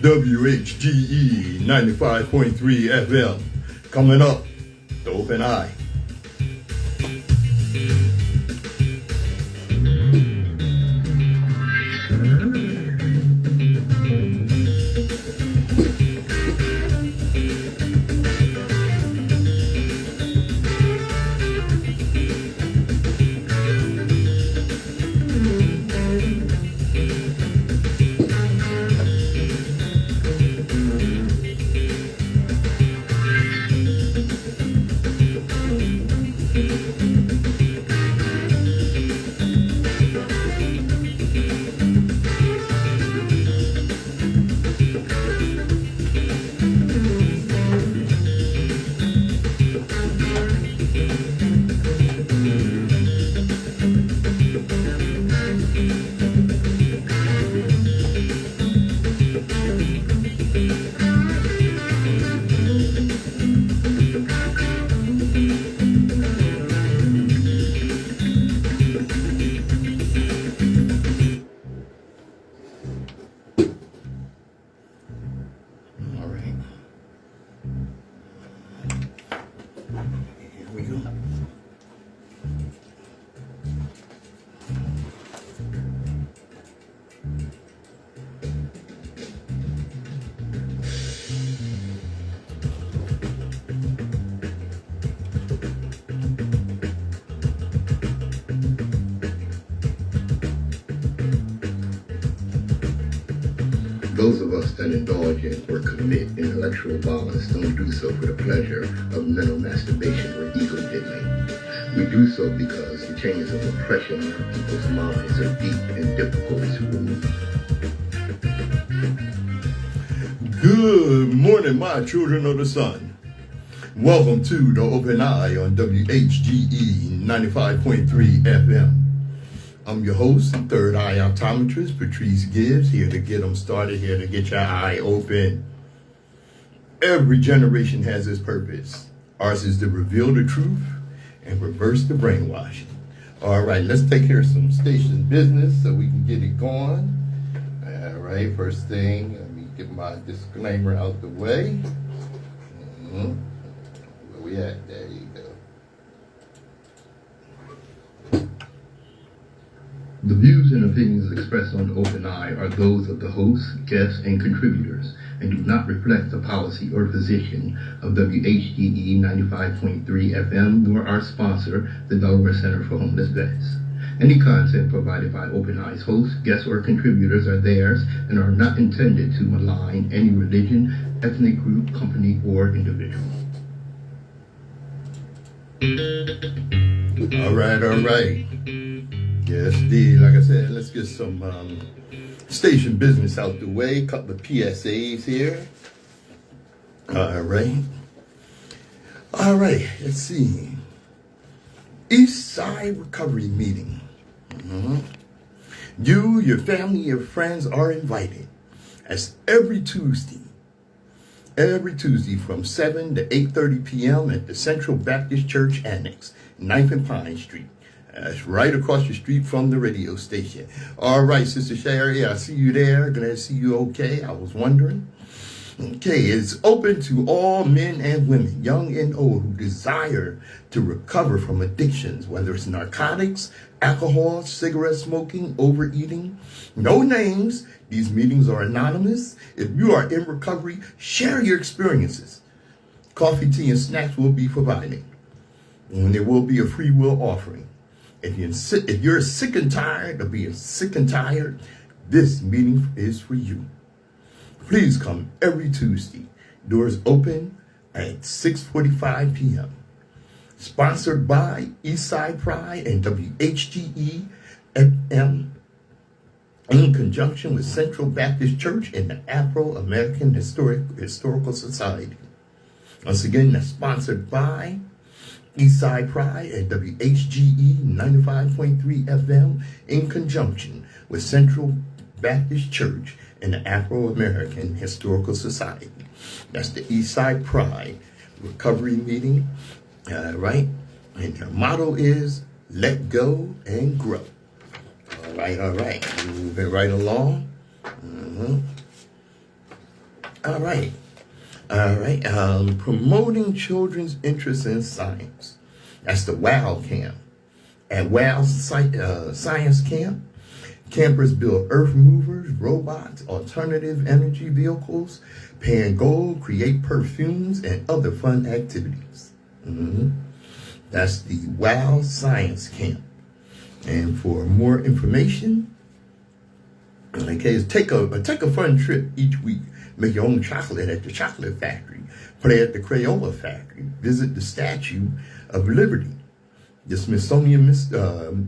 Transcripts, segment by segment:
WHGE 95.3 FM. Coming up, the Open Eye. Those of us that indulge in or commit intellectual violence don't do so for the pleasure of mental masturbation or ego diddling. We do so because the chains of oppression in our people's minds are deep and difficult to remove. Good morning, my children of the sun. Welcome to the Open Eye on WHGE 95.3 FM. I'm your host and third eye optometrist, Patrice Gibbs, here to get them started, here to get your eye open. Every generation has its purpose. Ours is to reveal the truth and reverse the brainwashing. All right, let's take care of some station business so we can get it going. All right, first thing, let me get my disclaimer out the way. Where we at? There you go. The views and opinions expressed on Open Eye are those of the hosts, guests, and contributors, and do not reflect the policy or position of WHGE 95.3 FM, nor our sponsor, the Delaware Center for Homeless Vets. Any content provided by Open Eye's hosts, guests, or contributors are theirs and are not intended to malign any religion, ethnic group, company, or individual. All right. Yes, indeed. Like I said, let's get some station business out the way. A couple of PSAs here. All right. Let's see. East Side Recovery Meeting. You, your family, your friends are invited. That's every Tuesday from 7 to 8:30 p.m. at the Central Baptist Church Annex, 9th and Pine Street. That's right across the street from the radio station. All right, Sister Sherry, I see you there. Glad to see you okay. I was wondering. Okay, it's open to all men and women, young and old, who desire to recover from addictions, whether it's narcotics, alcohol, cigarette smoking, overeating. No names. These meetings are anonymous. If you are in recovery, share your experiences. Coffee, tea, and snacks will be provided. And there will be a free will offering. If you're sick and tired of being sick and tired, this meeting is for you. Please come every Tuesday. Doors open at 6:45 p.m. Sponsored by Eastside Pride and WHGE FM in conjunction with Central Baptist Church and the Afro-American Historical Society. Once again, that's sponsored by Eastside Pride at WHGE 95.3 FM in conjunction with Central Baptist Church and the Afro-American Historical Society. That's the Eastside Pride Recovery Meeting, right? And their motto is, let go and grow. All right. Moving right along. All right. Promoting children's interest in science. That's the WOW camp. At WOW Science Camp, campers build earth movers, robots, alternative energy vehicles, pan gold, create perfumes, and other fun activities. That's the WOW Science Camp. And for more information, take a fun trip each week. Make your own chocolate at the chocolate factory. Play at the Crayola factory. Visit the Statue of Liberty, the Smithsonian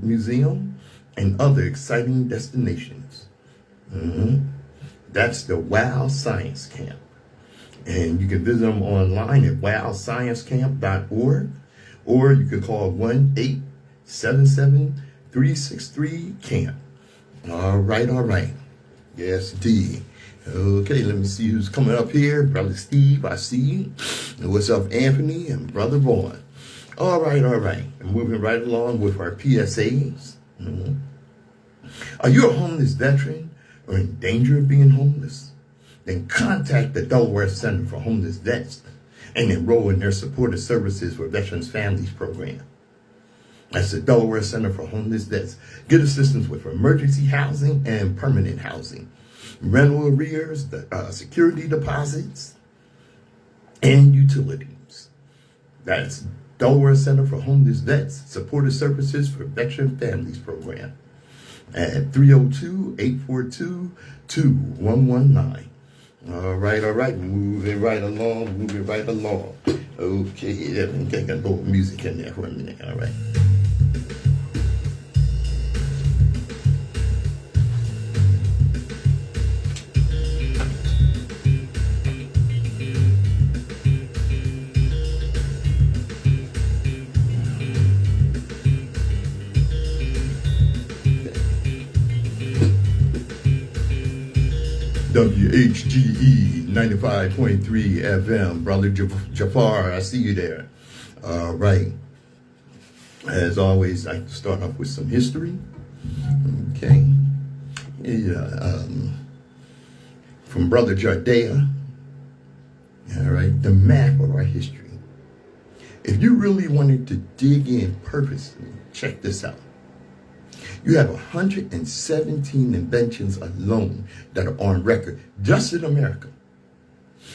Museum, and other exciting destinations. That's the WOW Science Camp. And you can visit them online at wowsciencecamp.org, or you can call 1-877-363-CAMP. All right. Yes, indeed. Okay, let me see who's coming up here. Brother Steve, I see you. And what's up, Anthony and Brother Vaughn? All right. I'm moving right along with our PSAs. Are you a homeless veteran or in danger of being homeless? Then contact the Delaware Center for Homeless Vets and enroll in their supportive services for Veterans Families program. That's the Delaware Center for Homeless Vets. Get assistance with emergency housing and permanent housing, rental arrears, security deposits, and utilities. That's Delaware Center for Homeless Vets, supportive services for Veteran Families program at 302-842-2119. All right. Moving right along. Okay, let me get a little music in there for a minute. All right. WHGE 95.3 FM. Brother Jafar, I see you there. All right. As always, I like to start off with some history. Okay. From Brother Jardea. All right. The map of our history. If you really wanted to dig in purposely, check this out. You have 117 inventions alone that are on record just in America.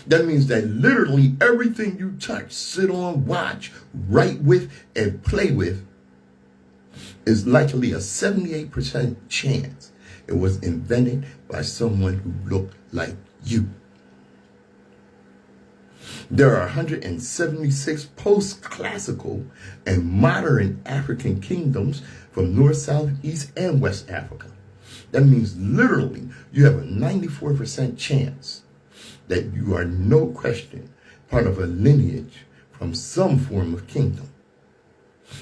That means that literally everything you touch, sit on, watch, write with, and play with is likely a 78% chance it was invented by someone who looked like you. There are 176 post-classical and modern African kingdoms from North, South, East, and West Africa. That means literally you have a 94% chance that you are, no question, part of a lineage from some form of kingdom.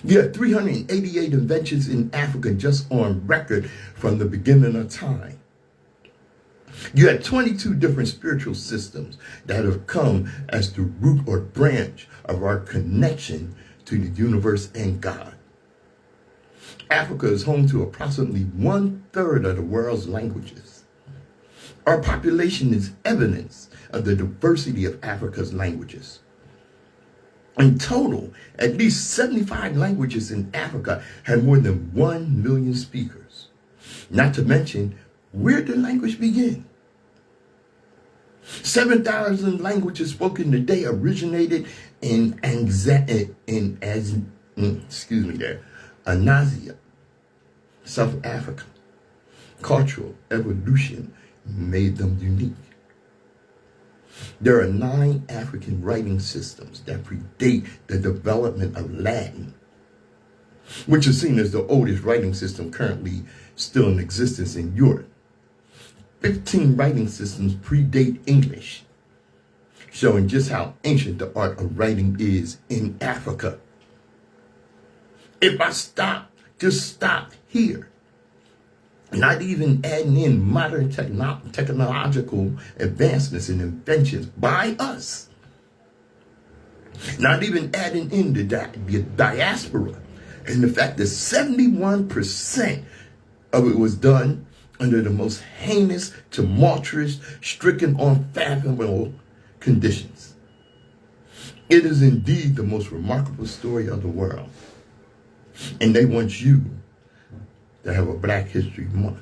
You have 388 inventions in Africa just on record from the beginning of time. You had 22 different spiritual systems that have come as the root or branch of our connection to the universe and God. Africa is home to approximately 1/3 of the world's languages. Our population is evidence of the diversity of Africa's languages. In total, at least 75 languages in Africa have more than 1 million speakers. Not to mention, where did language begin? 7,000 languages spoken today originated in Anazia, South Africa. Cultural evolution made them unique. There are 9 African writing systems that predate the development of Latin, which is seen as the oldest writing system currently still in existence in Europe. 15 writing systems predate English, showing just how ancient the art of writing is in Africa. If I just stop here, not even adding in modern technological advancements and inventions by us, not even adding in the diaspora, and the fact that 71% of it was done under the most heinous, tumultuous, stricken, unfathomable conditions. It is indeed the most remarkable story of the world. And they want you to have a Black History Month.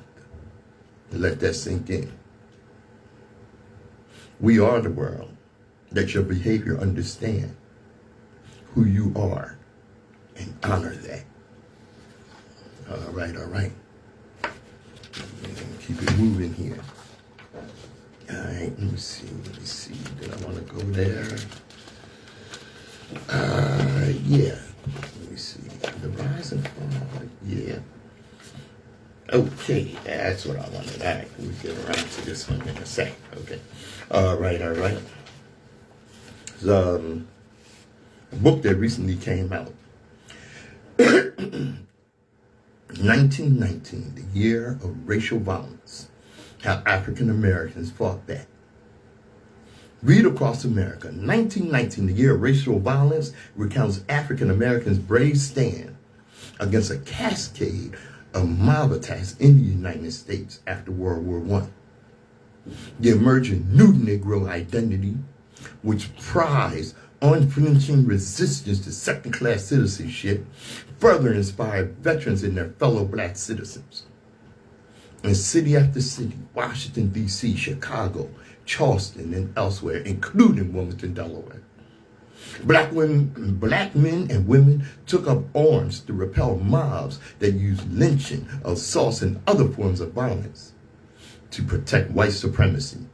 Let that sink in. We are the world. Let your behavior understand who you are and honor that. All right. Keep it moving here. All right, let me see. Did I want to go there? Yeah. Let me see. The rise and fall. Yeah. Okay, that's what I wanted. All right, we'll get around to this one in a sec. Okay. All right. The book that recently came out. 1919, the year of racial violence. How African Americans fought back. Read across America. 1919, the year of racial violence, recounts African Americans' brave stand against a cascade of mob attacks in the United States after World War I. The emerging new Negro identity, which prized unflinching resistance to second-class citizenship, further inspired veterans and their fellow Black citizens. In city after city, Washington, D.C., Chicago, Charleston, and elsewhere, including Wilmington, Delaware, Black men and women took up arms to repel mobs that used lynching, assaults, and other forms of violence to protect white supremacy.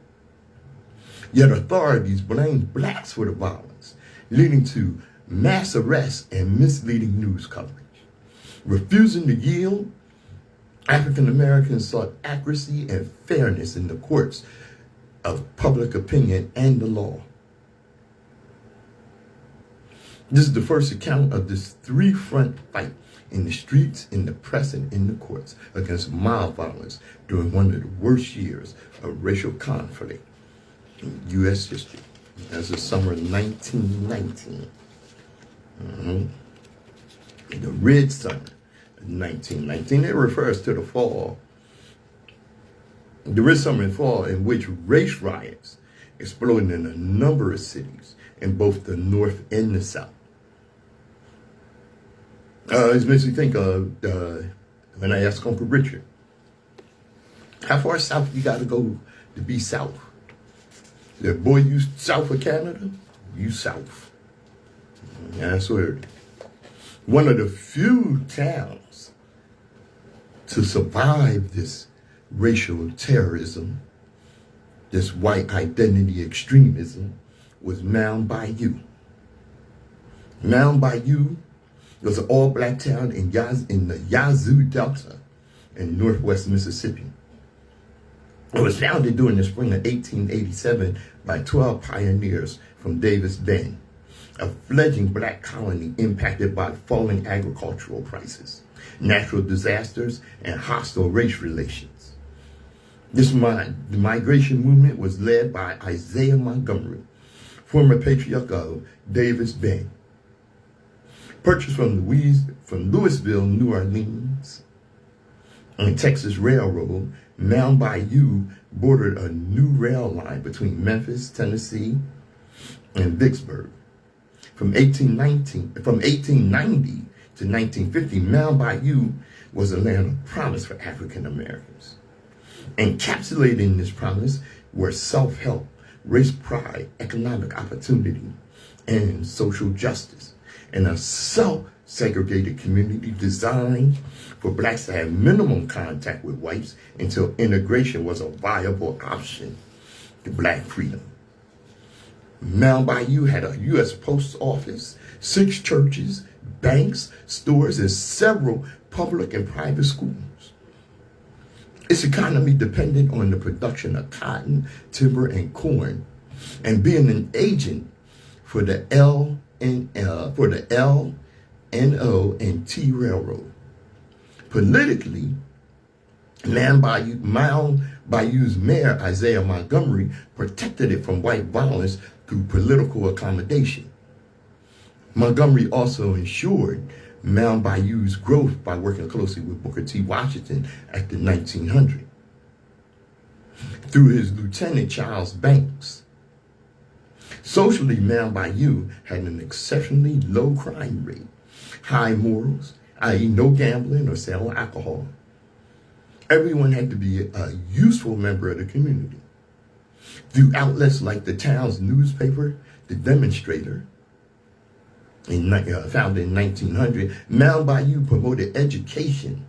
Yet authorities blamed Blacks for the violence, leading to mass arrests and misleading news coverage. Refusing to yield, African Americans sought accuracy and fairness in the courts of public opinion and the law. This is the first account of this three-front fight in the streets, in the press, and in the courts against mob violence during one of the worst years of racial conflict in U.S. history. That's the summer of 1919. The Red Summer of 1919. It refers to the fall, the Red Summer and fall, in which race riots exploded in a number of cities in both the North and the South. It makes me think of when I asked Uncle Richard, how far south you got to go to be South? He said, boy, you south of Canada, you south. Yeah, that's where one of the few towns to survive this racial terrorism, this white identity extremism, was Mound Bayou. Mound Bayou was an all-Black town in the Yazoo Delta in northwest Mississippi. It was founded during the spring of 1887 by 12 pioneers from Davis Bend, a fledgling Black colony impacted by falling agricultural prices, natural disasters, and hostile race relations. The migration movement was led by Isaiah Montgomery, former patriarch of Davis Bend. Purchased from Louisville, New Orleans, on Texas Railroad, Mound Bayou bordered a new rail line between Memphis, Tennessee, and Vicksburg. From 1890 to 1950, Mound Bayou was a land of promise for African Americans. Encapsulated in this promise were self-help, race pride, economic opportunity, and social justice, and a self-segregated community designed for Blacks to have minimum contact with whites until integration was a viable option to Black freedom. Mound Bayou had a U.S. Post Office, 6 churches, banks, stores, and several public and private schools. Its economy depended on the production of cotton, timber, and corn, and being an agent for the L and T Railroad. Politically, Mound Bayou's mayor, Isaiah Montgomery, protected it from white violence through political accommodation. Montgomery also ensured Mound Bayou's growth by working closely with Booker T. Washington after 1900. Through his Lieutenant Charles Banks, Socially, Mount Bayou had an exceptionally low crime rate, high morals, i.e. no gambling or selling alcohol. Everyone had to be a useful member of the community. Through outlets like the town's newspaper, The Demonstrator, founded in 1900, Mount Bayou promoted education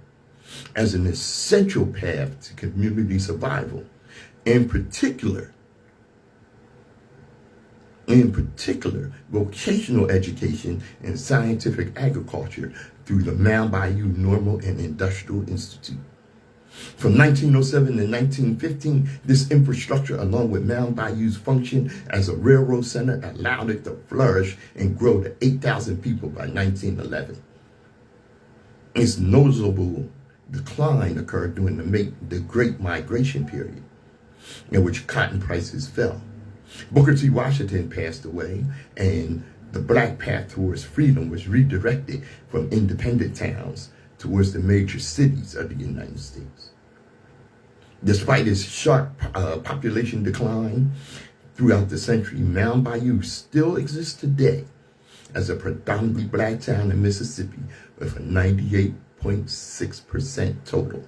as an essential path to community survival. In particular, vocational education and scientific agriculture through the Mount Bayou Normal and Industrial Institute. From 1907 to 1915, this infrastructure, along with Mount Bayou's function as a railroad center, allowed it to flourish and grow to 8,000 people by 1911. Its noticeable decline occurred during the Great Migration period, in which cotton prices fell. Booker T. Washington passed away, and the black path towards freedom was redirected from independent towns towards the major cities of the United States. Despite its sharp population decline throughout the century, Mount Bayou still exists today as a predominantly black town in Mississippi with a 98.6% total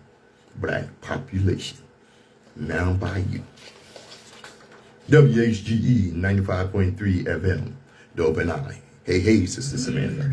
black population. Mount Bayou. WHGE 95.3 FM, The Open Eye. Hey, Sister Samantha.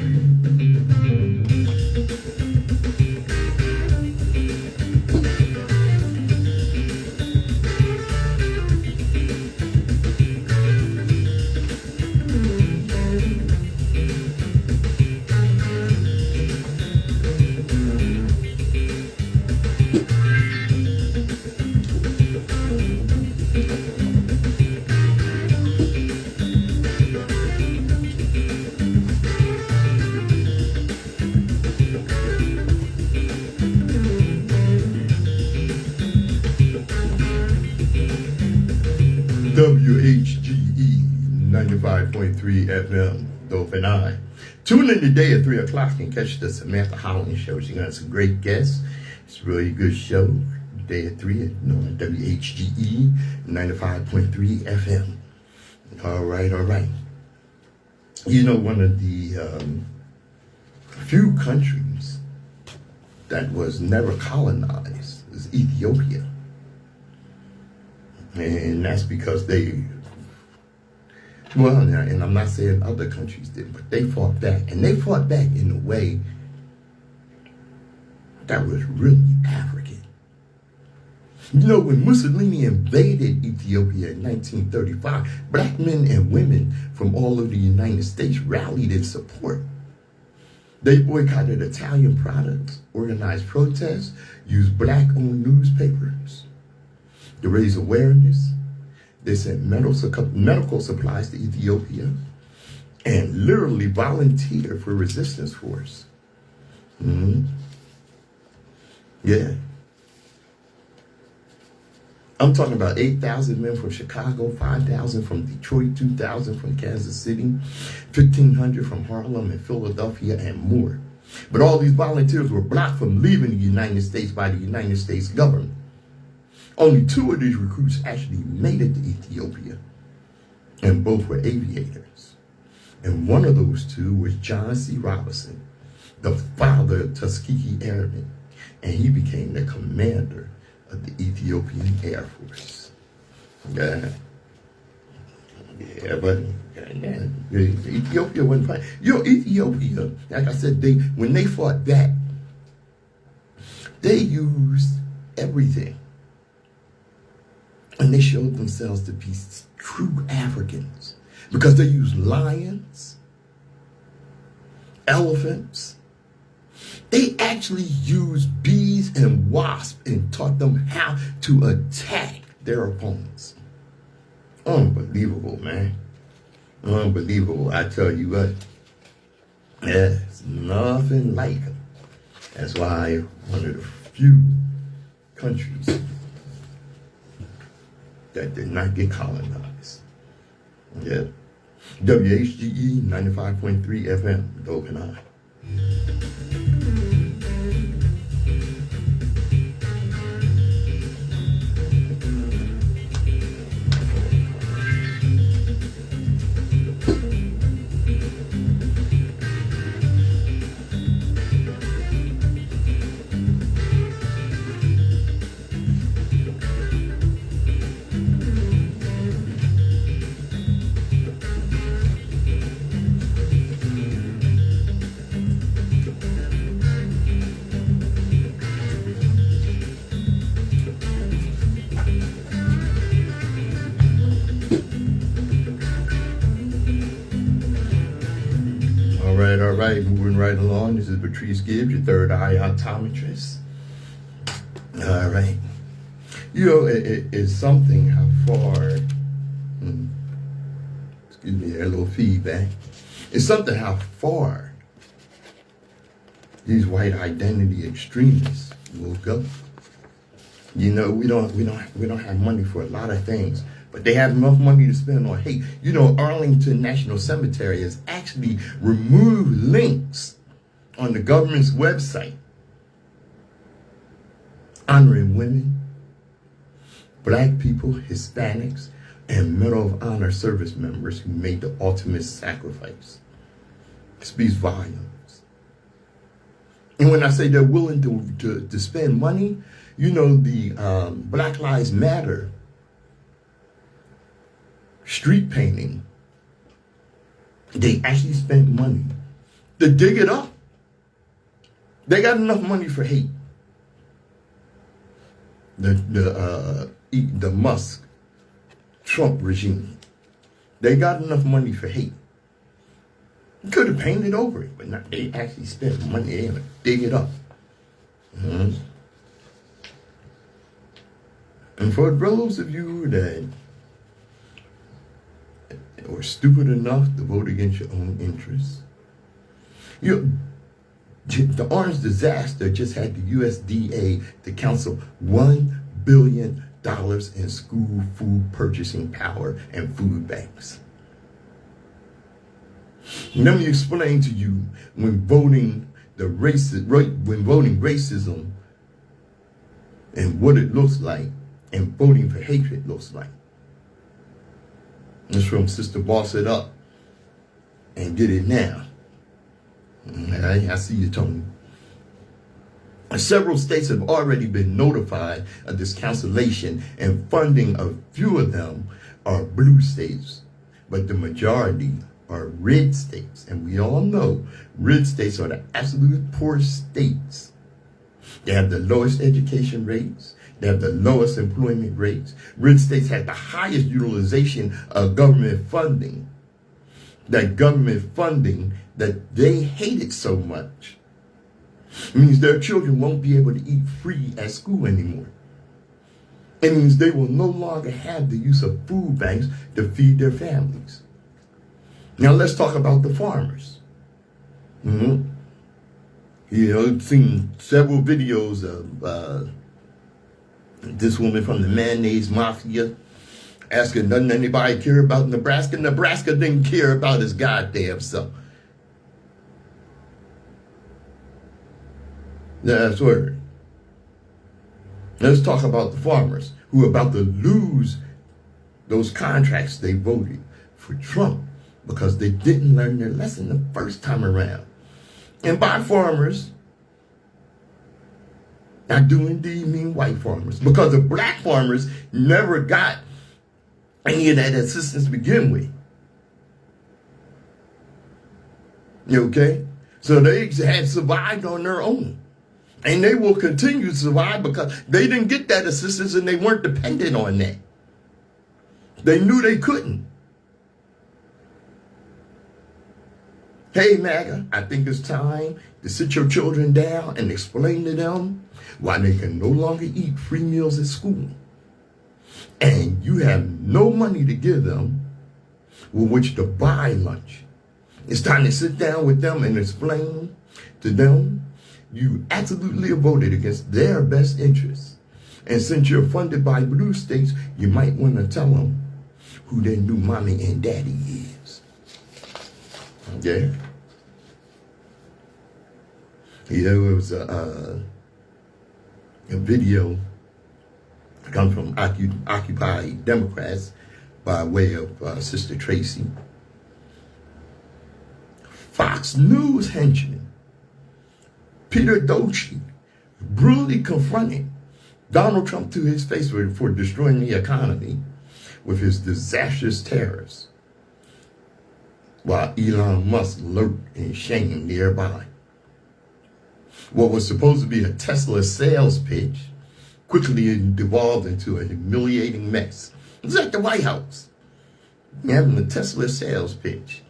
WHGE 95.3 FM, The Open Eye. Tune in today at 3 o'clock and catch the Samantha Holland Show. She got some great guests. It's a really good show. Today at 3 on WHGE 95.3 FM. All right. You know, one of the few countries that was never colonized is Ethiopia. And that's because and I'm not saying other countries did, but they fought back. And they fought back in a way that was really African. You know, when Mussolini invaded Ethiopia in 1935, black men and women from all over the United States rallied in support. They boycotted Italian products, organized protests, used black-owned newspapers to raise awareness. They sent medical supplies to Ethiopia and literally volunteered for resistance force. Yeah. I'm talking about 8,000 men from Chicago, 5,000 from Detroit, 2,000 from Kansas City, 1,500 from Harlem and Philadelphia, and more. But all these volunteers were blocked from leaving the United States by the United States government. Only 2 of these recruits actually made it to Ethiopia, and both were aviators. And one of those 2 was John C. Robinson, the father of Tuskegee Airmen, and he became the commander of the Ethiopian Air Force. But Ethiopia wasn't fighting. Ethiopia, like I said, when they fought back, they used everything. And they showed themselves to be true Africans because they used lions, elephants. They actually used bees and wasps and taught them how to attack their opponents. Unbelievable, man. Unbelievable. I tell you what, there's nothing like them. That's why one of the few countries that did not get colonized. Yeah. WHGE 95.3 FM, The Open Eye. right, moving right along. This is Patrice Gibbs, your third eye optometrist. All right. You know, it's something how far, excuse me, a little feedback. It's something how far these white identity extremists will go. You know, we don't have money for a lot of things, but they have enough money to spend on hate. You know, Arlington National Cemetery has actually removed links on the government's website honoring women, black people, Hispanics, and Medal of Honor service members who made the ultimate sacrifice. It speaks volumes. And when I say they're willing to spend money, you know, the Black Lives Matter street painting, they actually spent money to dig it up. They got enough money for hate. The Musk Trump regime, they got enough money for hate. You could have painted over it, but not, they actually spent money to dig it up. And for those of you that were stupid enough to vote against your own interests, the orange disaster just had the USDA to cancel $1 billion in school food purchasing power and food banks. Let me explain to you when voting racism and what it looks like and voting for hatred looks like. It's from Sister Boss It Up and Get It Now. I see you, Tony. Several states have already been notified of this cancellation, and funding of few of them are blue states, but the majority are red states. And we all know red states are the absolute poorest states. They have the lowest education rates. They have the lowest employment rates. Red states have the highest utilization of government funding. That government funding that they hated so much means their children won't be able to eat free at school anymore. It means they will no longer have the use of food banks to feed their families. Now let's talk about the farmers. You know, I've seen several videos of this woman from the mayonnaise mafia asking, doesn't anybody care about Nebraska? Nebraska didn't care about his goddamn self. That's word. Let's talk about the farmers who are about to lose those contracts they voted for Trump because they didn't learn their lesson the first time around. And by farmers, I do indeed mean white farmers, because the black farmers never got any of that assistance to begin with. Okay? So they had survived on their own. And they will continue to survive because they didn't get that assistance and they weren't dependent on that. They knew they couldn't. Hey, MAGA, I think it's time to sit your children down and explain to them why they can no longer eat free meals at school. And you have no money to give them with which to buy lunch. It's time to sit down with them and explain to them you absolutely voted against their best interests. And since you're funded by blue states, you might want to tell them who their new mommy and daddy is. Okay? There was a video that comes from Occupy Democrats by way of Sister Tracy. Fox News henchman Peter Doce brutally confronted Donald Trump to his face for destroying the economy with his disastrous tariffs, while Elon Musk lurked in shame nearby. What was supposed to be a Tesla sales pitch quickly devolved into a humiliating mess. It was at the White House, having a Tesla sales pitch.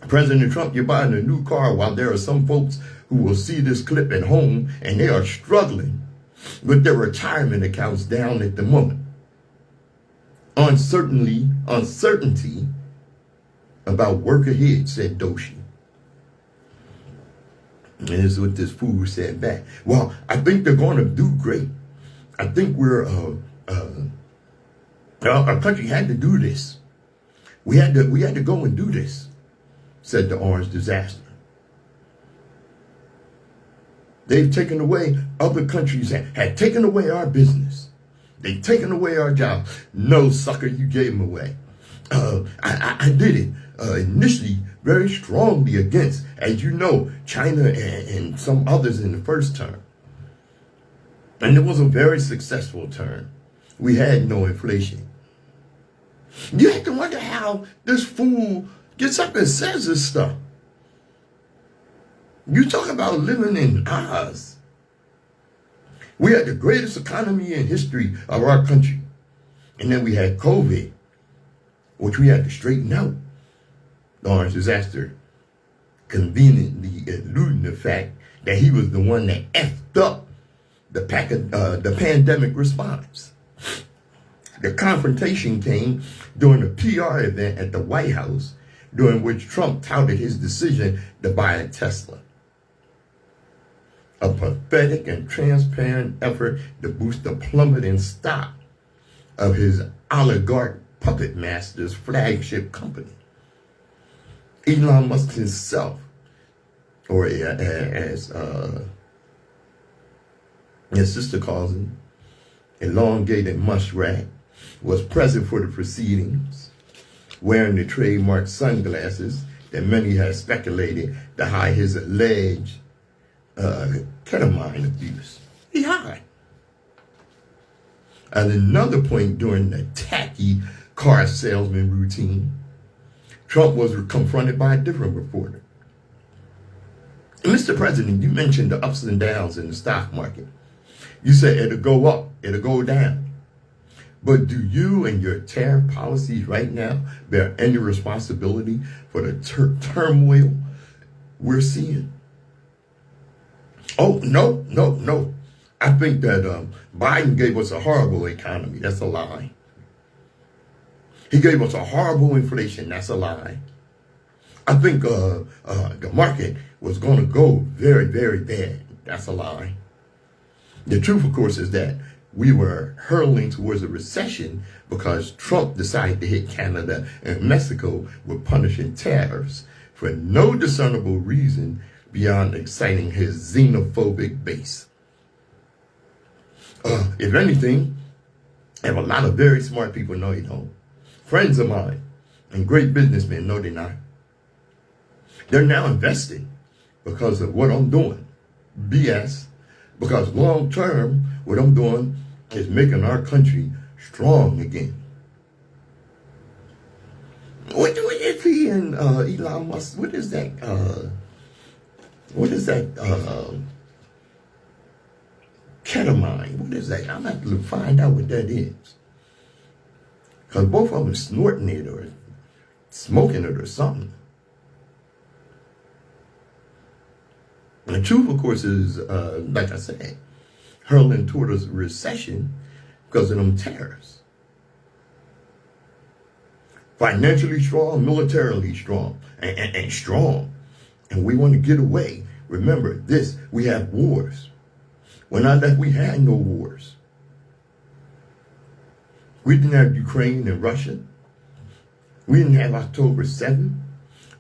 President Trump, you're buying a new car while there are some folks who will see this clip at home and they are struggling with their retirement accounts down at the moment. Uncertainty about work ahead, said Doshi. And this is what this fool said back. Well, I think they're going to do great. I think our country had to do this. We had to go and do this, said the Orange Disaster. They've taken away, other countries had taken away our business. They've taken away our jobs. No, sucker, you gave them away. I did it initially very strongly against, as you know, China and some others in the first term. And it was a very successful term. We had no inflation. You have to wonder how this fool gets up and says this stuff. You talk about living in Oz. We had the greatest economy in history of our country. And then we had COVID, which we had to straighten out. The Orange Disaster conveniently eluding the fact that he was the one that effed up the pandemic response. The confrontation came during a PR event at the White House, during which Trump touted his decision to buy a Tesla. A pathetic and transparent effort to boost the plummeting stock of his oligarch puppet master's flagship company. Elon Musk himself, or as his sister calls him, elongated muskrat, was present for the proceedings, wearing the trademark sunglasses that many had speculated to hide his alleged ketamine abuse. He hid. At another point during the tacky car salesman routine, Trump was confronted by a different reporter. Mr. President, you mentioned the ups and downs in the stock market. You said it'll go up, it'll go down. But do you and your tariff policies right now bear any responsibility for the turmoil we're seeing? Oh, no. I think that Biden gave us a horrible economy. That's a lie. He gave us a horrible inflation. That's a lie. I think the market was going to go very, very bad. That's a lie. The truth, of course, is that we were hurtling towards a recession because Trump decided to hit Canada and Mexico with punishing tariffs for no discernible reason beyond exciting his xenophobic base. If anything, I have a lot of very smart people, no, you don't. Friends of mine and great businessmen, no, they're not. They're now investing because of what I'm doing. BS. Because long term, what I'm doing is making our country strong again. What is he and Elon Musk? What is that? Ketamine? What is that? I'm going to have to find out what that is. Because both of them are snorting it or smoking it or something. And the truth, of course, is, like I said, hurling toward a recession because of them tariffs. Financially strong, militarily strong, and strong. And we want to get away. Remember this, we have wars. When I left, we had no wars. We didn't have Ukraine and Russia. We didn't have October 7th.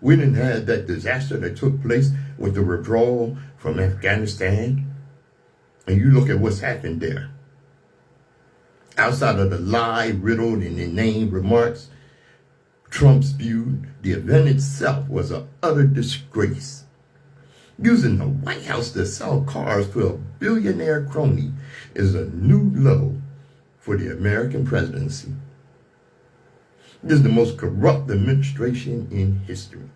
We didn't have that disaster that took place with the withdrawal from Afghanistan. And you look at what's happened there. Outside of the lie-riddled and inane remarks Trump spewed, the event itself was an utter disgrace. Using the White House to sell cars to a billionaire crony is a new low for the American presidency. This is the most corrupt administration in history.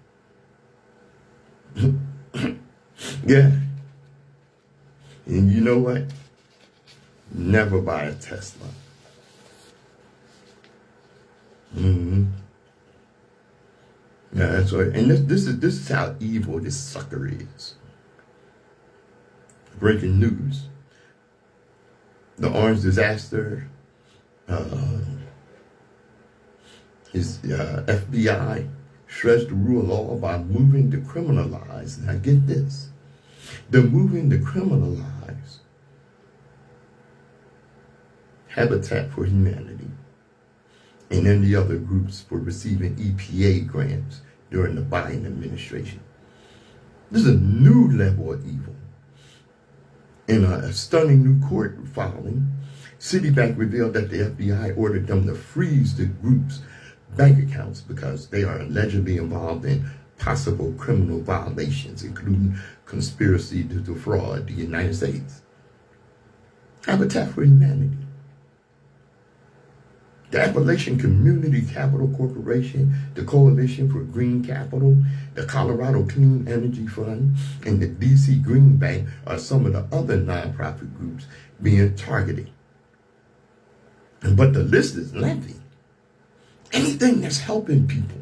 Yeah. And you know what? Never buy a Tesla. Yeah, that's right. And this is how evil this sucker is. Breaking news: the orange disaster. His FBI shreds the rule of law by moving to criminalize. Now get this: they're moving to criminalize Habitat for Humanity and any other groups for receiving EPA grants during the Biden administration. This is a new level of evil. In a stunning new court filing, Citibank revealed that the FBI ordered them to freeze the group's bank accounts because they are allegedly involved in possible criminal violations, including conspiracy to defraud the United States. Habitat for Humanity, the Appalachian Community Capital Corporation, the Coalition for Green Capital, the Colorado Clean Energy Fund, and the DC Green Bank are some of the other nonprofit groups being targeted. But the list is lengthy. Anything that's helping people.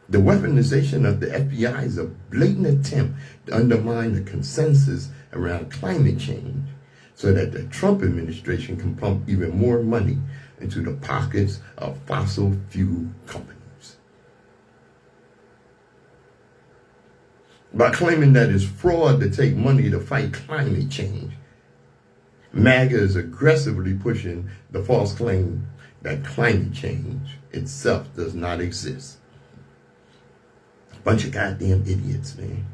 The weaponization of the FBI is a blatant attempt to undermine the consensus around climate change so that the Trump administration can pump even more money into the pockets of fossil fuel companies. By claiming that it's fraud to take money to fight climate change, MAGA is aggressively pushing the false claim that climate change itself does not exist. A bunch of goddamn idiots, man.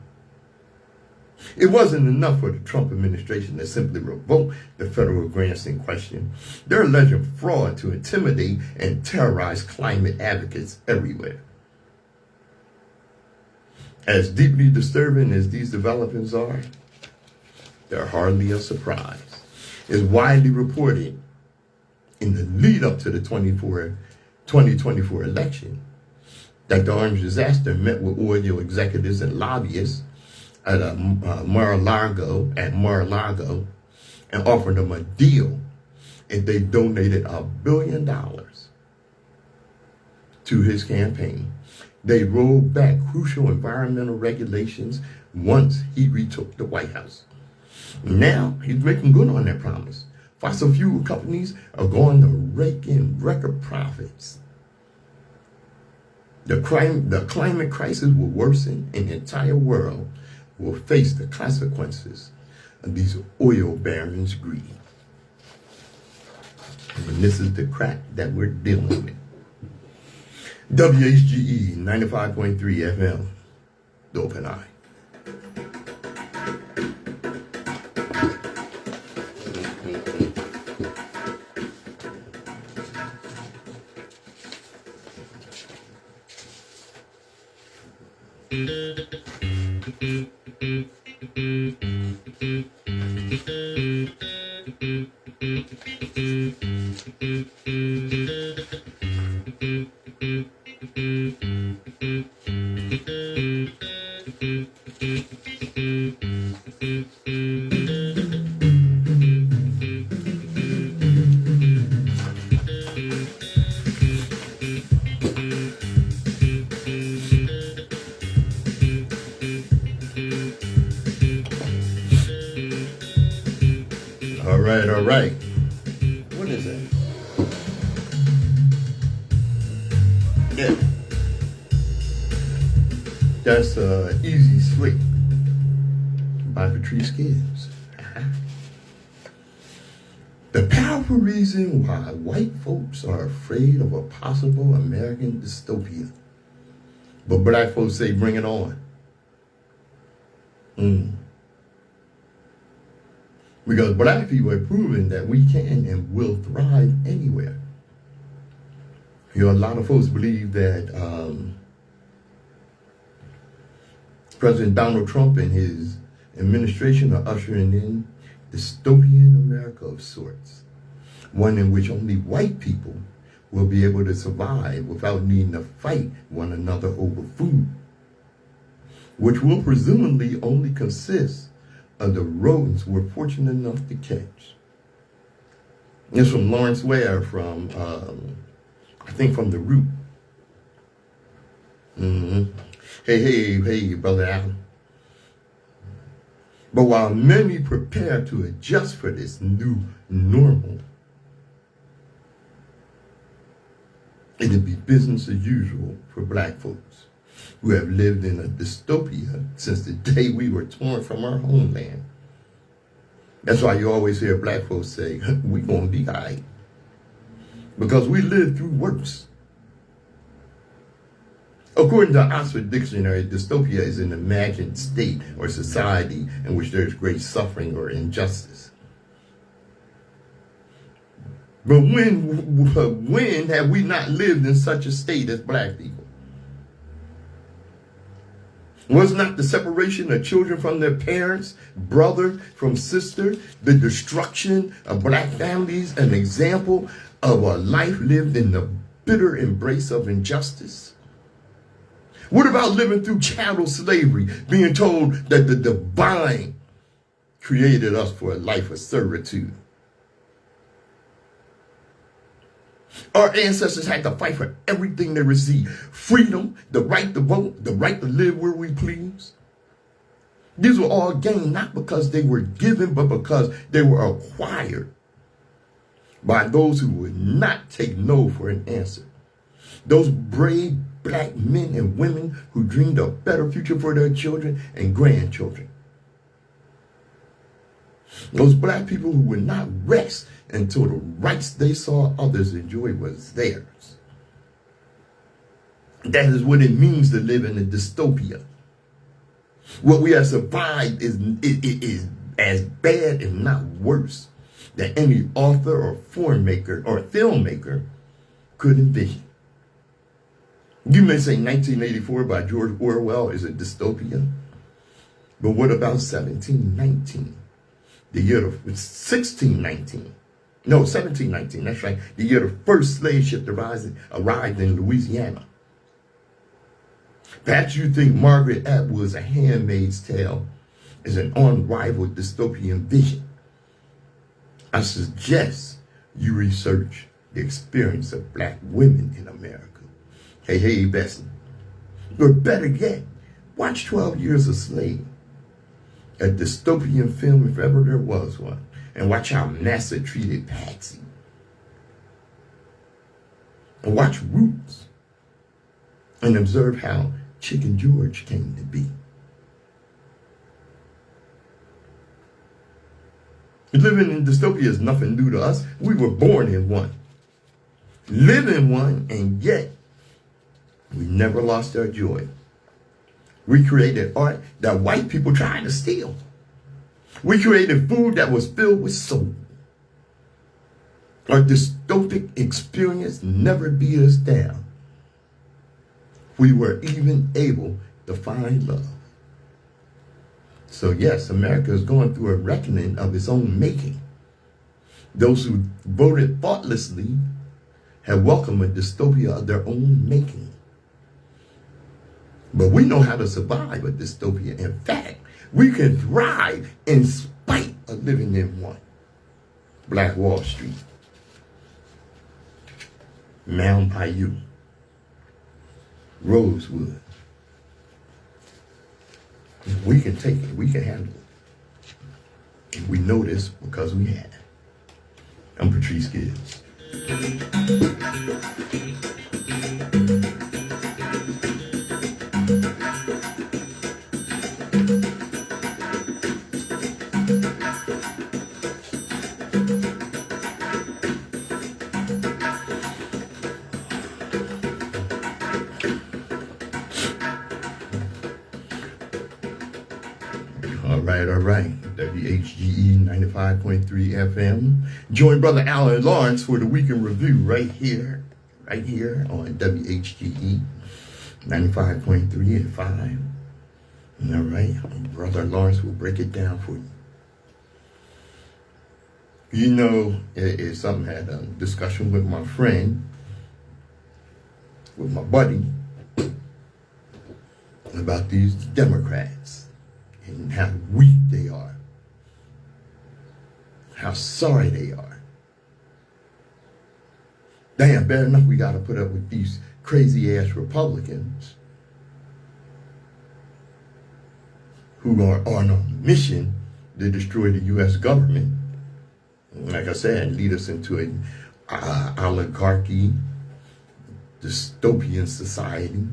It wasn't enough for the Trump administration to simply revoke the federal grants in question. They're alleging fraud to intimidate and terrorize climate advocates everywhere. As deeply disturbing as these developments are, they're hardly a surprise. It's widely reported in the lead up to the 2024 election that the orange disaster met with oil executives and lobbyists at Mar-a-Lago and offered them a deal if they donated $1 billion to his campaign. They rolled back crucial environmental regulations once he retook the White House. Now he's making good on that promise. Fossil fuel companies are going to rake in record profits. The climate crisis will worsen, and the entire world will face the consequences of these oil barons' greed. And this is the crap that we're dealing with. WHGE 95.3 FM, the Open Eye. All right. What is that? Yeah. That's Easy Slick by Patrice Gibbs. The powerful reason why white folks are afraid of a possible American dystopia. But black folks say, bring it on. Because black people have proven that we can and will thrive anywhere. You know, a lot of folks believe that President Donald Trump and his administration are ushering in dystopian America of sorts. One in which only white people will be able to survive without needing to fight one another over food. Which will presumably only consist of the rodents we're fortunate enough to catch. It's from Lawrence Ware from, I think from The Root. Hmm. Hey, Brother Allen. But while many prepare to adjust for this new normal, it'll be business as usual for black folks who have lived in a dystopia since the day we were torn from our homeland. That's why you always hear black folks say, we gonna be all right. Because we lived through worse. According to Oxford Dictionary, dystopia is an imagined state or society in which there is great suffering or injustice. But when have we not lived in such a state as black people? Was not the separation of children from their parents, brother from sister, the destruction of black families an example of a life lived in the bitter embrace of injustice? What about living through chattel slavery, being told that the divine created us for a life of servitude? Our ancestors had to fight for everything they received. Freedom, the right to vote, the right to live where we please. These were all gained not because they were given, but because they were acquired by those who would not take no for an answer. Those brave black men and women who dreamed a better future for their children and grandchildren. Those black people who would not rest until the rights they saw others enjoy was theirs. That is what it means to live in a dystopia. What we have survived is as bad, if not worse, than any author or filmmaker could envision. You may say 1984 by George Orwell is a dystopia, but what about 1719? The year of 1619. No, 1719, that's right. The year the first slave ship arrived in Louisiana. Perhaps you think Margaret Atwood's A Handmaid's Tale is an unrivaled dystopian vision. I suggest you research the experience of black women in America. Hey, Bessie. Or better yet, watch 12 Years a Slave, a dystopian film if ever there was one, and watch how Massa treated Patsy. And watch Roots, and observe how Chicken George came to be. Living in dystopia is nothing new to us. We were born in one, live in one, and yet we never lost our joy. We created art that white people tried to steal. We created food that was filled with soul. Our dystopic experience never beat us down. We were even able to find love. So yes, America is going through a reckoning of its own making. Those who voted thoughtlessly have welcomed a dystopia of their own making. But we know how to survive a dystopia. In fact, we can thrive in spite of living in one. Black Wall Street, Mount Paiute, Rosewood. We can take it. We can handle it. And we know this because we had it. I'm Patrice Gibbs. All right. WHGE 95.3 FM. Join Brother Alan Lawrence for the weekend review right here on WHGE 95.3 at 5. All right. Brother Lawrence will break it down for you. You know, it's something I had a discussion with my friend, with my buddy, about these Democrats. And how weak they are. How sorry they are. Damn, bad enough we got to put up with these crazy ass Republicans. who are on a mission to destroy the U.S. government. Like I said, lead us into an oligarchy, dystopian society.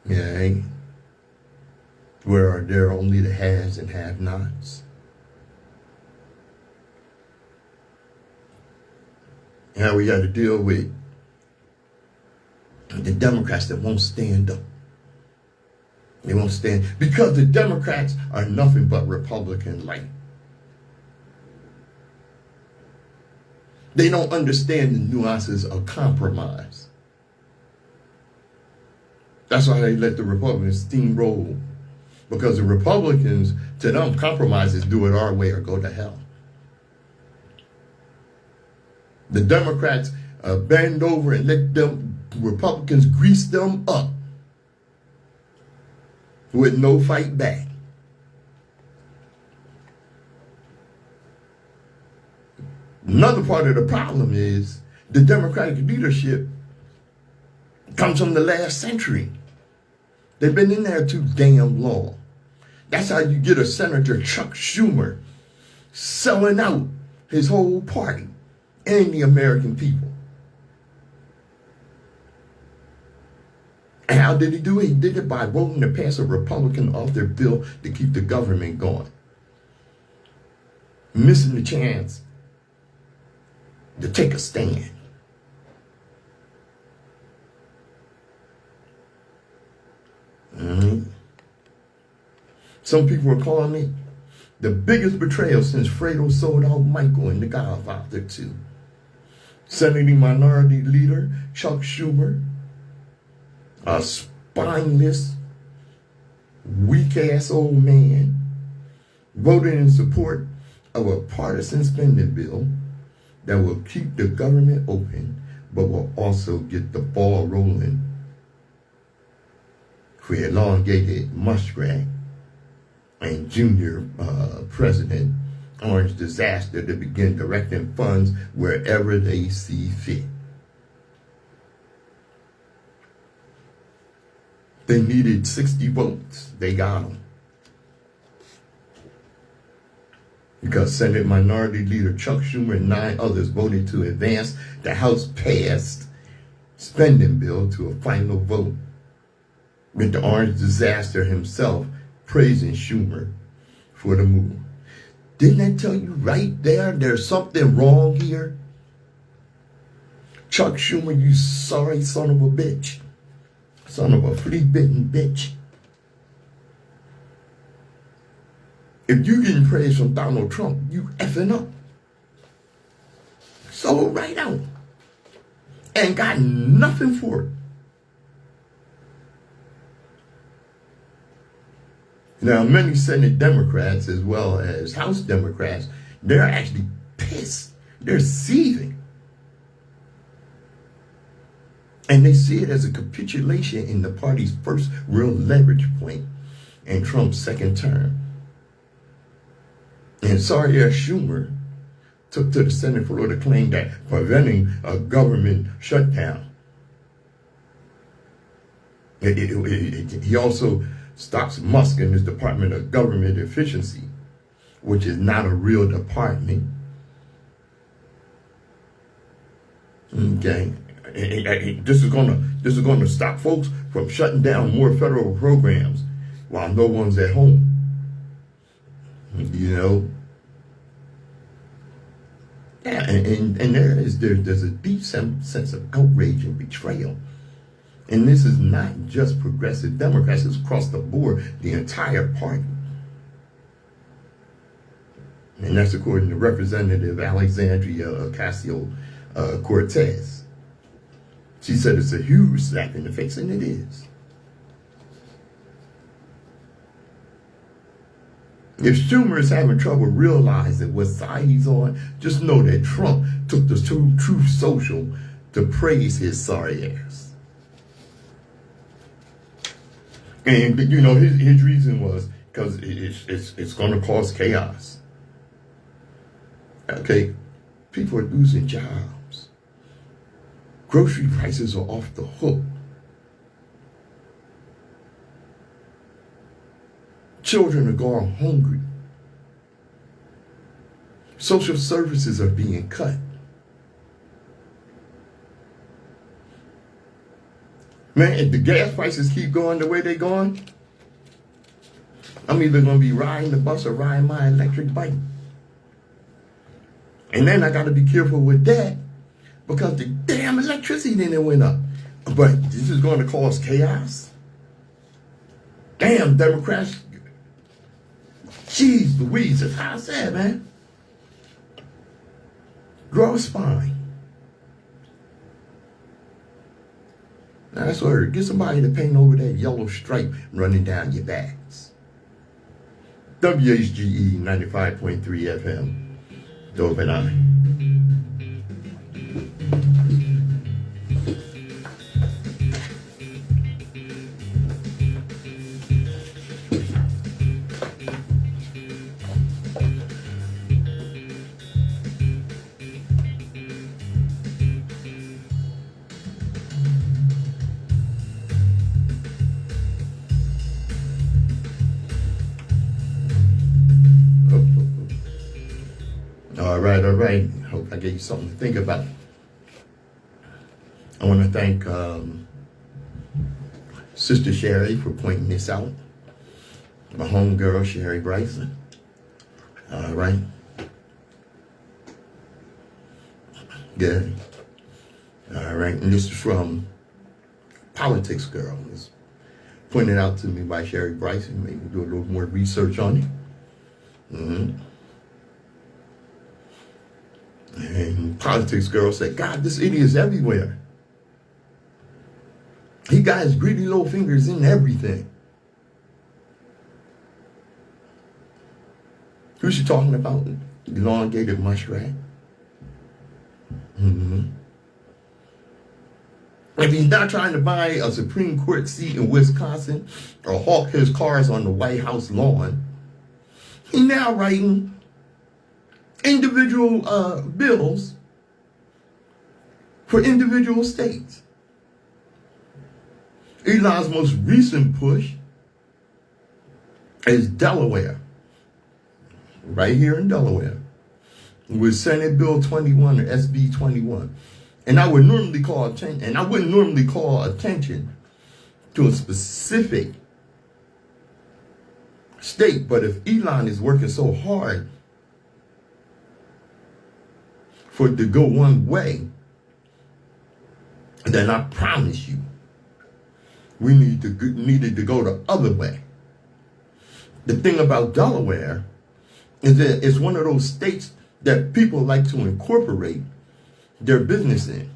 Yeah, where there are only the haves and have-nots. Now we got to deal with the Democrats that won't stand up. They won't stand because the Democrats are nothing but Republican light. They don't understand the nuances of compromise. That's why they let the Republicans steamroll. Because the Republicans, to them, compromise is do it our way or go to hell. The Democrats bend over and let them Republicans grease them up with no fight back. Another part of the problem is the Democratic leadership comes from the last century. They've been in there too damn long. That's how you get a Senator Chuck Schumer selling out his whole party and the American people. And how did he do it? He did it by voting to pass a Republican off their bill to keep the government going. Missing the chance to take a stand. Some people are calling me the biggest betrayal since Fredo sold out Michael in The Godfather 2. Senate Minority Leader Chuck Schumer, a spineless, weak-ass old man, voted in support of a partisan spending bill that will keep the government open, but will also get the ball rolling for elongated Muskrat and Junior President Orange Disaster to begin directing funds wherever they see fit. They needed 60 votes. They got them. Because Senate Minority Leader Chuck Schumer and 9 others voted to advance the House-passed spending bill to a final vote, with the Orange Disaster himself praising Schumer for the move. Didn't I tell you right there, there's something wrong here? Chuck Schumer, you sorry son of a bitch. Son of a flea-bitten bitch. If you getting praise from Donald Trump, you effing up. So right out. And got nothing for it. Now, many Senate Democrats, as well as House Democrats, they're actually pissed. They're seething. And they see it as a capitulation in the party's first real leverage point in Trump's second term. And sorry, Schumer took to the Senate floor to claim that preventing a government shutdown. He also stops Musk in his Department of Government Efficiency, which is not a real department. Okay. This is gonna stop folks from shutting down more federal programs while no one's at home. You know? Yeah, and there's a deep sense of outrage and betrayal. And this is not just progressive Democrats, it's across the board, the entire party. And that's according to Representative Alexandria Ocasio-Cortez. She said it's a huge slap in the face, and it is. If Schumer is having trouble realizing what side he's on, just know that Trump took the Truth Social to praise his sorry ass. And, you know, his reason was because it's going to cause chaos. Okay, people are losing jobs. Grocery prices are off the hook. Children are going hungry. Social services are being cut. Man, if the gas prices keep going the way they're going, I'm either going to be riding the bus or riding my electric bike. And then I got to be careful with that because the damn electricity then went up. But this is going to cause chaos. Damn, Democrats. Jeez Louise, that's how I said, man. Draw a spine. Now that's what get somebody to paint over that yellow stripe running down your backs. WHGE 95.3 FM. Dope and I. All right. Hope I gave you something to think about. I want to thank Sister Sherry for pointing this out. My homegirl, Sherry Bryson. All right. Good. All right. And this is from Politics Girl. It's pointed out to me by Sherry Bryson. Maybe do a little more research on it. Mm-hmm. And Politics Girl said, God, this idiot is everywhere. He got his greedy little fingers in everything. Who's she talking about? Elongated muskrat. Mm-hmm. If he's not trying to buy a Supreme Court seat in Wisconsin or hawk his cars on the White House lawn, he's now writing individual bills for individual states. Elon's most recent push is Delaware, right here in Delaware, with Senate Bill 21 or SB 21. And I would normally call attention, and I wouldn't normally call attention to a specific state, but if Elon is working so hard for it to go one way, then I promise you, we needed to go the other way. The thing about Delaware is that it's one of those states that people like to incorporate their business in.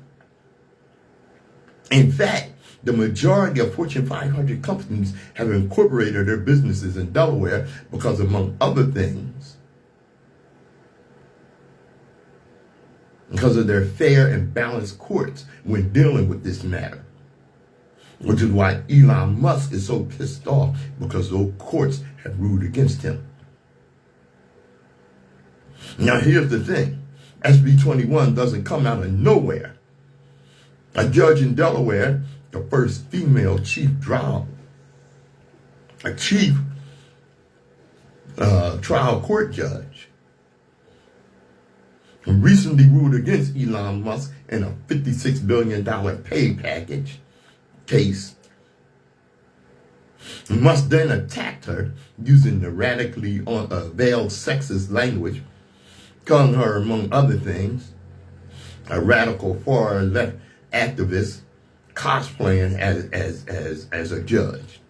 In fact, the majority of Fortune 500 companies have incorporated their businesses in Delaware because, among other things, because of their fair and balanced courts when dealing with this matter. Which is why Elon Musk is so pissed off, because those courts have ruled against him. Now here's the thing. SB 21 doesn't come out of nowhere. A judge in Delaware, the first female trial court judge, recently ruled against Elon Musk in a $56 billion pay package case. Musk then attacked her using the radically veiled sexist language, calling her, among other things, a radical far left activist cosplaying as a judge.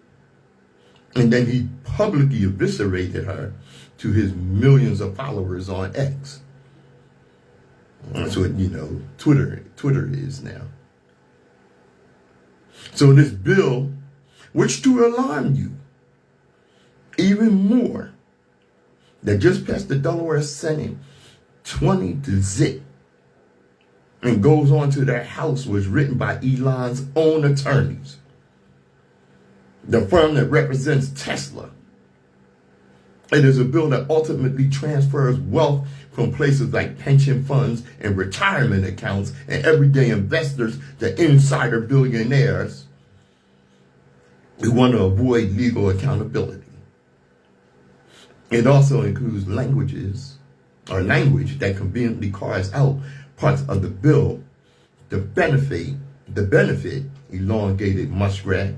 And then he publicly eviscerated her to his millions of followers on X. That's what, Twitter is now. So this bill, which to alarm you even more, that just passed the Delaware Senate 20-0 and goes on to their House, was written by Elon's own attorneys, the firm that represents Tesla. It is a bill that ultimately transfers wealth from places like pension funds and retirement accounts and everyday investors to insider billionaires who want to avoid legal accountability. It also includes language that conveniently carves out parts of the bill to benefit elongated muskrat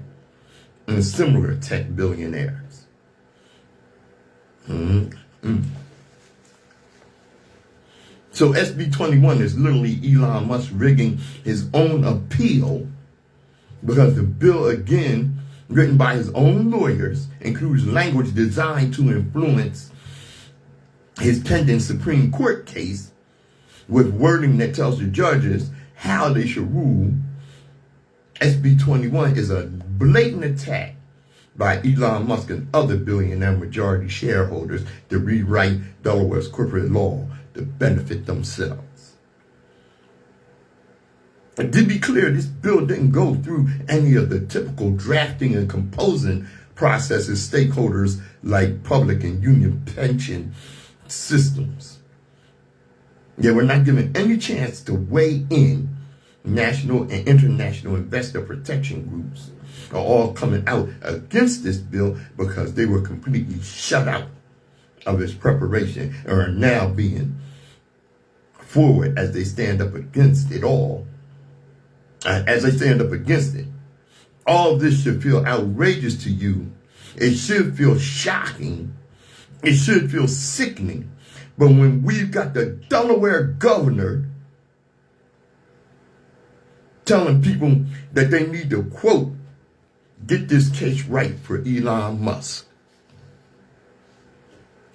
and similar tech billionaires. So SB 21 is literally Elon Musk rigging his own appeal, because the bill, again, written by his own lawyers, includes language designed to influence his pending Supreme Court case, with wording that tells the judges how they should rule. SB 21 is a blatant attack by Elon Musk and other billionaire majority shareholders to rewrite Delaware's corporate law to benefit themselves. And to be clear, this bill didn't go through any of the typical drafting and composing processes stakeholders like public and union pension systems. They were not given any chance to weigh in. National and international investor protection groups are all coming out against this bill because they were completely shut out of its preparation and are now being forward as they stand up against it all. As they stand up against it. All this should feel outrageous to you. It should feel shocking. It should feel sickening. But when we've got the Delaware governor telling people that they need to, quote, get this case right for Elon Musk.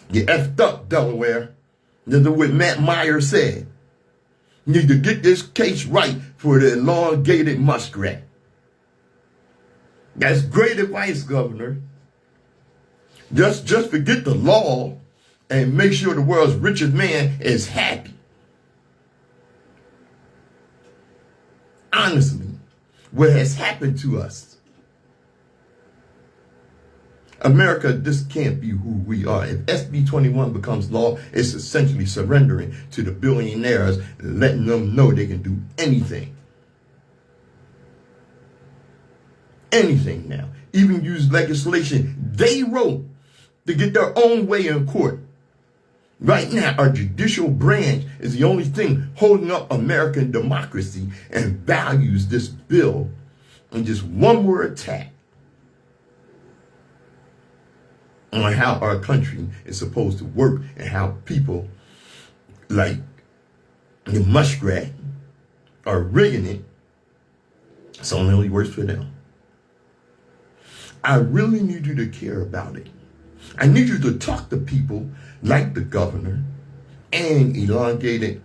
You effed up, Delaware. This is what Matt Myers said. You need to get this case right for the elongated muskrat. That's great advice, Governor. Just forget the law and make sure the world's richest man is happy. Honestly, what has happened to us? America, this can't be who we are. If SB 21 becomes law, it's essentially surrendering to the billionaires and letting them know they can do anything. Anything now. Even use legislation they wrote to get their own way in court. Right now, our judicial branch is the only thing holding up American democracy and values this bill. And just one more attack on how our country is supposed to work and how people like the muskrat are rigging it so it only works for them. I really need you to care about it. I need you to talk to people like the governor and elongated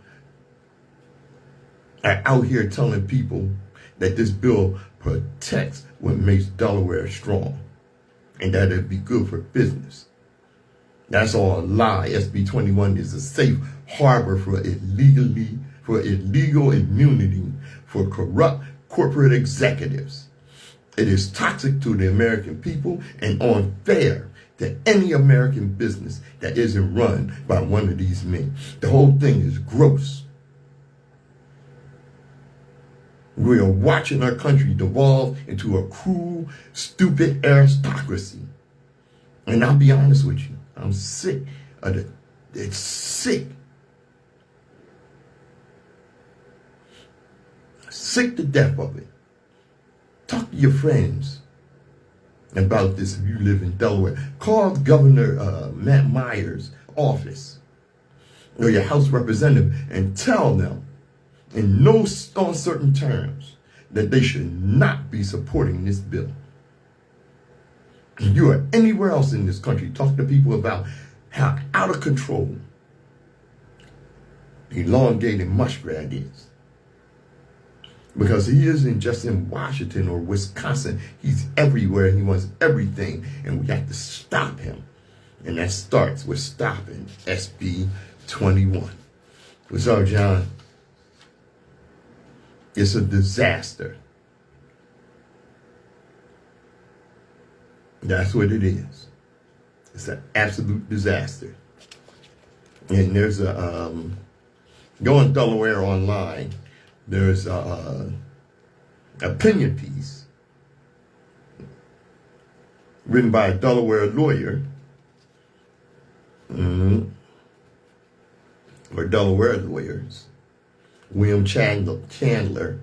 are out here telling people that this bill protects what makes Delaware strong and that it'd be good for business. That's all a lie. SB 21 is a safe harbor for illegal immunity for corrupt corporate executives. It is toxic to the American people and unfair to any American business that isn't run by one of these men. The whole thing is gross. We are watching our country devolve into a cruel, stupid aristocracy. And I'll be honest with you, I'm sick of it. It's sick. Sick to death of it. Talk to your friends about this if you live in Delaware. Call Governor Matt Myers' office or your House representative and tell them in no uncertain terms that they should not be supporting this bill. If you are anywhere else in this country, talk to people about how out of control the elongated muskrat is. Because he isn't just in Washington or Wisconsin. He's everywhere. He wants everything. And we have to stop him. And that starts with stopping SB 21. What's up, John? It's a disaster. That's what it is. It's an absolute disaster. And there's a, go on Delaware online. There's an opinion piece written by a Delaware lawyer are Delaware lawyers, William Chandler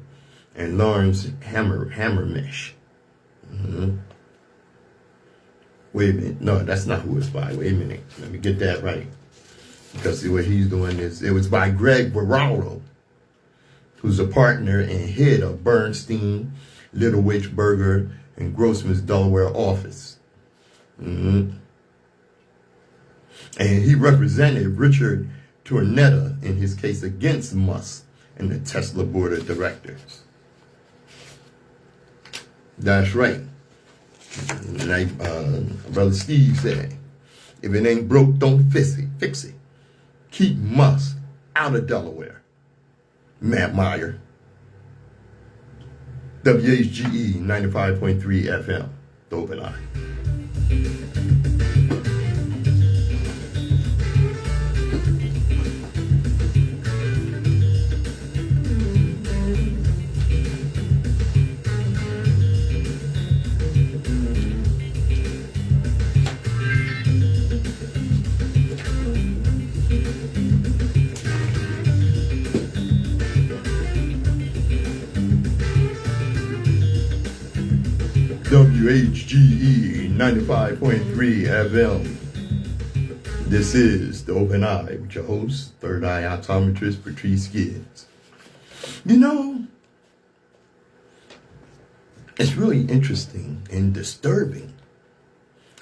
and Lawrence Hammermish. Wait a minute. No, that's not who it's by. Wait a minute. Let me get that right. Because what he's doing is, it was by Greg Veraldo, who's a partner and head of Bernstein, Little Witch Burger, and Grossman's Delaware office. And he represented Richard Tornetta in his case against Musk and the Tesla board of directors. That's right. Like Brother Steve said, if it ain't broke, don't fix it. Keep Musk out of Delaware. Matt Meyer. WHGE 95.3 FM. The Open Eye. WHGE 95.3 FM. This is The Open Eye with your host, Third Eye Optometrist Patrice Gibbs. You know, it's really interesting and disturbing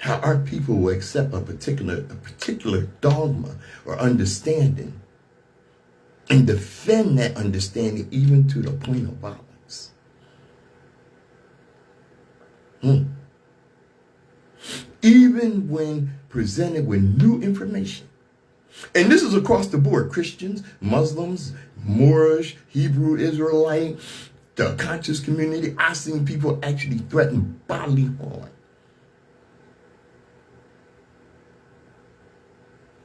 how our people will accept a particular dogma or understanding and defend that understanding even to the point of violence. Even when presented with new information. And this is across the board. Christians, Muslims, Moorish, Hebrew, Israelite, the conscious community. I've seen people actually threaten bodily harm.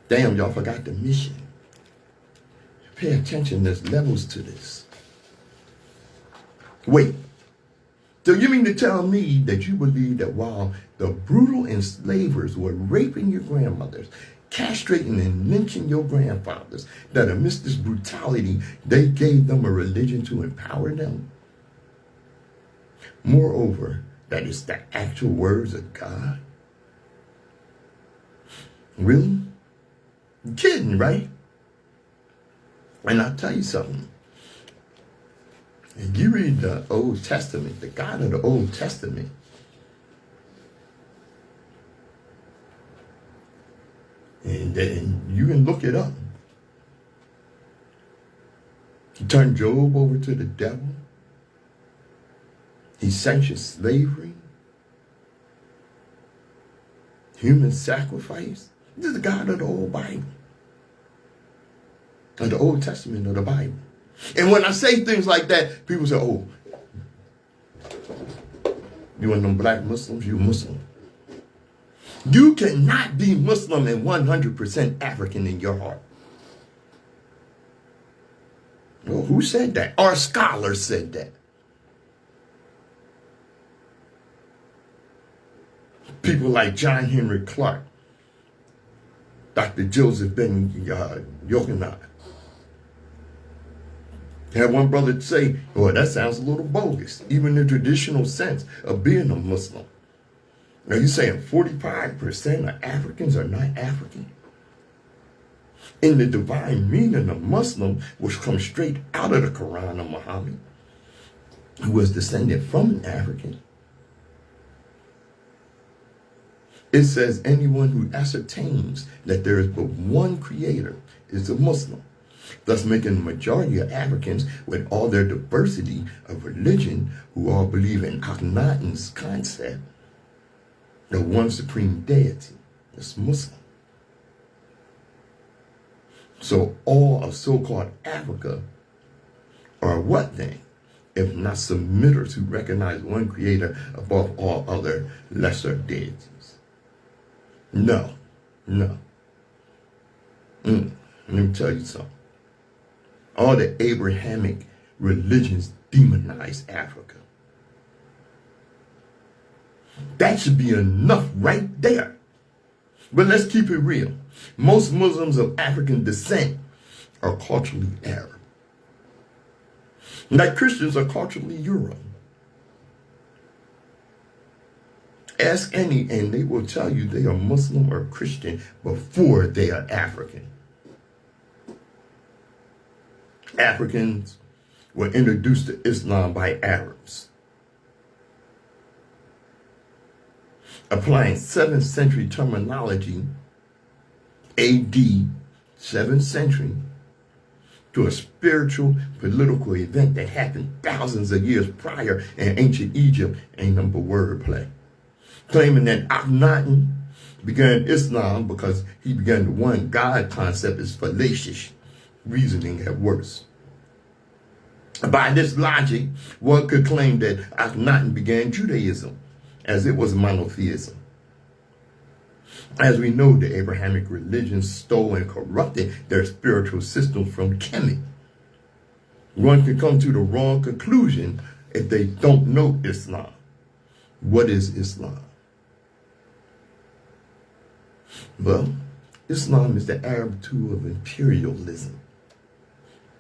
Damn, y'all forgot the mission. Pay attention, there's levels to this. Wait. So you mean to tell me that you believe that while the brutal enslavers were raping your grandmothers, castrating and lynching your grandfathers, that amidst this brutality, they gave them a religion to empower them? Moreover, that is the actual words of God? Really? You're kidding, right? And I'll tell you something. And you read the Old Testament, the God of the Old Testament, and then you can look it up. He turned Job over to the devil. He sanctioned slavery, human sacrifice. This is the God of the old Bible, of the Old Testament of the Bible. And when I say things like that, people say, oh, you one of them black Muslims, you Muslim. You cannot be Muslim and 100% African in your heart. Well, who said that? Our scholars said that. People like John Henry Clark, Dr. Joseph Ben Yochanan. Had one brother say, well, that sounds a little bogus, even in the traditional sense of being a Muslim. Now you're saying 45% of Africans are not African? In the divine meaning of Muslim, which comes straight out of the Quran of Muhammad, who was descended from an African. It says anyone who ascertains that there is but one creator is a Muslim, thus making the majority of Africans, with all their diversity of religion, who all believe in Akhenaten's concept, the one supreme deity, is Muslim. So all of so-called Africa are what then, if not submitters who recognize one creator above all other lesser deities? No. Let me tell you something. All the Abrahamic religions demonize Africa. That should be enough right there. But let's keep it real. Most Muslims of African descent are culturally Arab. Like Christians are culturally Euro. Ask any and they will tell you they are Muslim or Christian before they are African. Africans were introduced to Islam by Arabs, applying 7th century terminology, AD 7th century, to a spiritual political event that happened thousands of years prior in ancient Egypt. Ain't number wordplay. Claiming that Akhenaten began Islam because he began the one God concept is fallacious reasoning at worst. By this logic, one could claim that Akhenaten began Judaism, as it was monotheism. As we know, the Abrahamic religions stole and corrupted their spiritual systems from Kemet. One can come to the wrong conclusion if they don't know Islam. What is Islam? Well, Islam is the Arab tool of imperialism.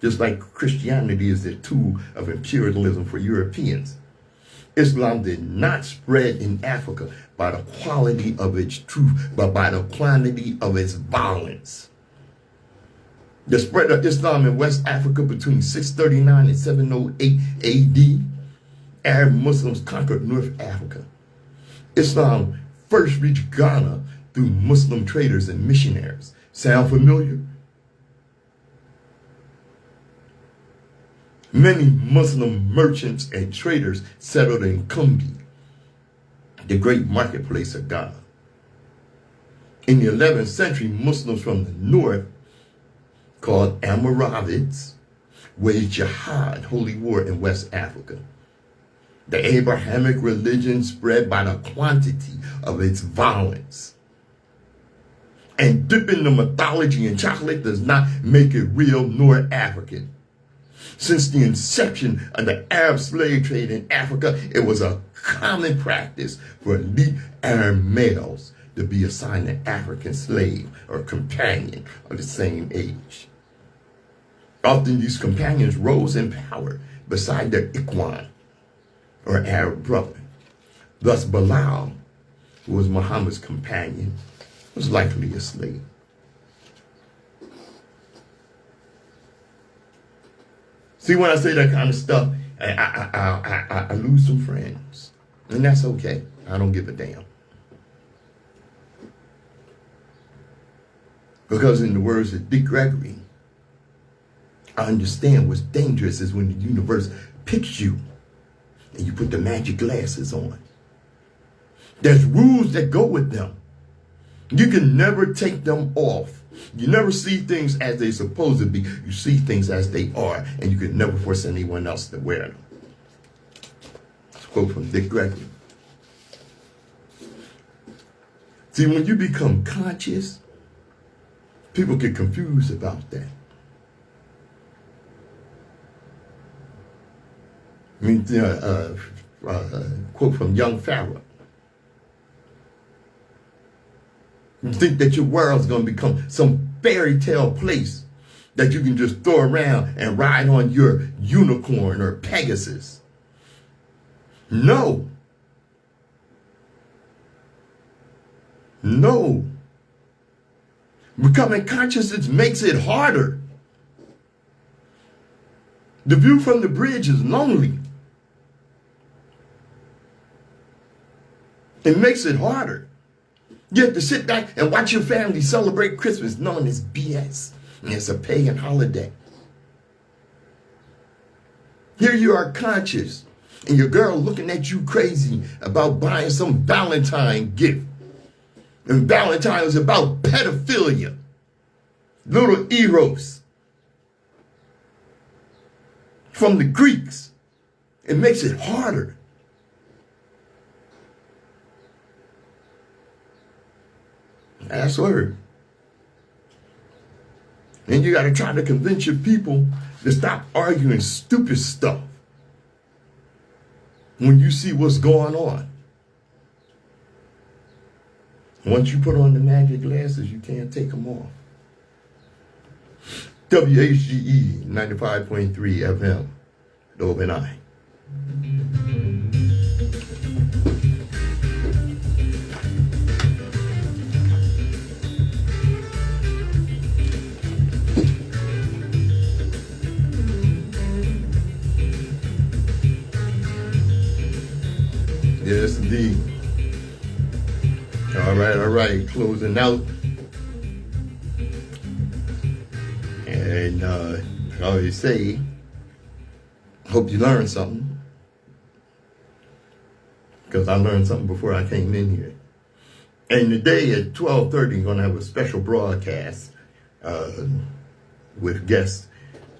Just like Christianity is the tool of imperialism for Europeans. Islam did not spread in Africa by the quality of its truth, but by the quantity of its violence. The spread of Islam in West Africa between 639 and 708 AD, Arab Muslims conquered North Africa. Islam first reached Ghana through Muslim traders and missionaries. Sound familiar? Many Muslim merchants and traders settled in Kumbi, the great marketplace of Ghana. In the 11th century, Muslims from the north, called Almoravids, waged jihad, holy war, in West Africa. The Abrahamic religion spread by the quantity of its violence. And dipping the mythology in chocolate does not make it real nor African. Since the inception of the Arab slave trade in Africa, it was a common practice for elite Arab males to be assigned an African slave or companion of the same age. Often these companions rose in power beside their Ikhwan, or Arab brother. Thus Bilal, who was Muhammad's companion, was likely a slave. See, when I say that kind of stuff, I lose some friends. And that's okay. I don't give a damn. Because in the words of Dick Gregory, I understand what's dangerous is when the universe picks you and you put the magic glasses on. There's rules that go with them. You can never take them off. You never see things as they're supposed to be. You see things as they are, and you can never force anyone else to wear them. That's a quote from Dick Gregory. See, when you become conscious, people get confused about that. I mean, quote from young Pharaoh. You think that your world's going to become some fairy tale place that you can just throw around and ride on your unicorn or Pegasus. No. No. Becoming conscious makes it harder. The view from the bridge is lonely. It makes it harder. You have to sit back and watch your family celebrate Christmas knowing it's BS and it's a pagan holiday. Here you are conscious and your girl looking at you crazy about buying some Valentine gift. And Valentine is about pedophilia. Little eros. From the Greeks. It makes it harder. That's word. And you got to try to convince your people to stop arguing stupid stuff when you see what's going on. Once you put on the magic glasses, you can't take them off. WHGE 95.3 FM, the Open Eye. Yes, indeed. All right. Closing out. And I always say, hope you learned something. Because I learned something before I came in here. And today at 12:30, I'm going to have a special broadcast with guest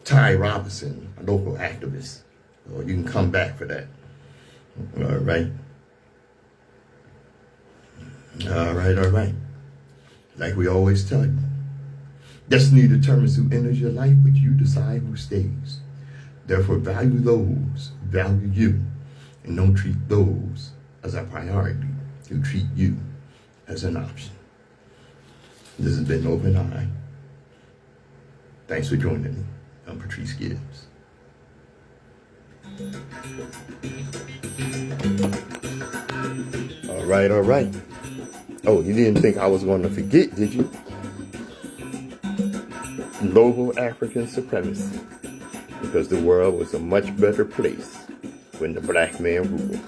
Ty Robinson, a local activist. So you can come back for that. All right. Like we always tell you, destiny determines who enters your life, but you decide who stays. Therefore, value those who value you, and don't treat those as a priority who treat you as an option. This has been Open Eye. Thanks for joining me. I'm Patrice Gibbs. All right. Oh, you didn't think I was going to forget, did you? Global African supremacy. Because the world was a much better place when the black man ruled.